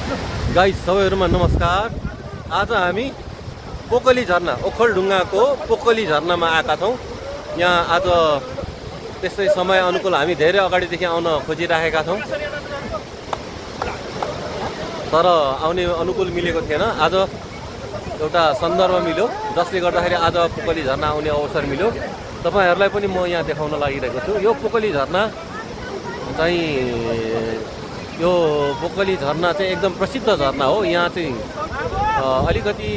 Guys सबैहरुमा नमस्कार। आज हामी पोकली झरना ओखलढुङ्गाको पोकली झरनामा आएका छौँ। यहाँ आज त्यस्तै समय अनुकूल हामी धेरै अगाडिदेखि आउन खोजिराखेका छौँ, तर आउने अनुकूल मिलेको थिएन। आज एउटा सन्दर्भ मिल्यो जसले गर्दाखेरि आज पोकली झरना आउने अवसर मिल्यो। तपाईहरुलाई पनि म यहाँ देखाउन लागिरहेको छु। यो पोकली झरना चाहिँ यो पोकली झरना चाहिँ एकदम प्रसिद्ध झरना हो। यहाँ चाहिँ अलिकति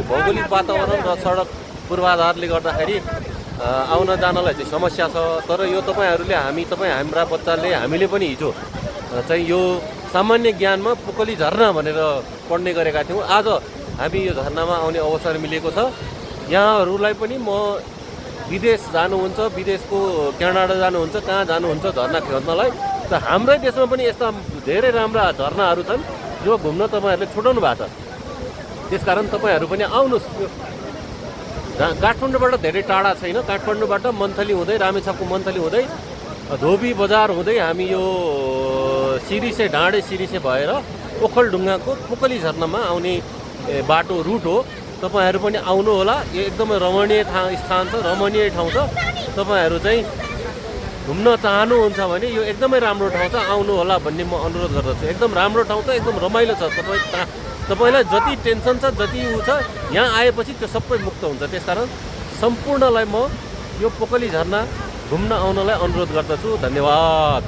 भौगोलिक वातावरण र सडक पूर्वाधारले गर्दाखेरि आउन जानलाई चाहिँ समस्या छ। तर यो हाम्रा बच्चाले हामीले पनि हिजो चाहिँ यो सामान्य ज्ञानमा पोकली झरना भनेर पढ्ने गरेका थियौँ। आज हामी यो झरनामा आउने अवसर मिलेको छ। यहाँहरूलाई पनि म विदेश जानुहुन्छ, विदेशको क्यानाडा जानुहुन्छ, कहाँ जानुहुन्छ झरना खेल्नलाई, त हाम्रै देशमा पनि यस्ता धेरै राम्रा झरनाहरू छन् जो घुम्न तपाईहरुले छुटाउनु भएको छ। त्यसकारण तपाईहरु पनि आउनुस्। काठमाडौँबाट धेरै टाढा छैन। काठमाडौँबाट मन्थली हुँदै रामेछापको मन्थली हुँदै धोबी बजार हुँदै हामी यो डाँडे सिरिसे भएर ओखलढुङ्गाको पोकली झरनामा आउने बाटो रुट हो। तपाईहरु पनि आउनु होला। यो एकदमै रमणीय स्थान छ, रमणीय ठाउँ छ। तपाईहरु चाहिँ घुम्न चाहनुहुन्छ भने यो एकदमै राम्रो ठाउँ छ, आउनु होला भन्ने म अनुरोध गर्दछु। एकदम राम्रो ठाउँ छ, एकदम रमाइलो छ। तपाईलाई जति टेन्सन छ, जति उ छ, यहाँ आएपछि त्यो सबै मुक्त हुन्छ। त्यसकारण सम्पूर्णलाई म यो पोकली झरना घुम्न आउनलाई अनुरोध गर्दछु। धन्यवाद।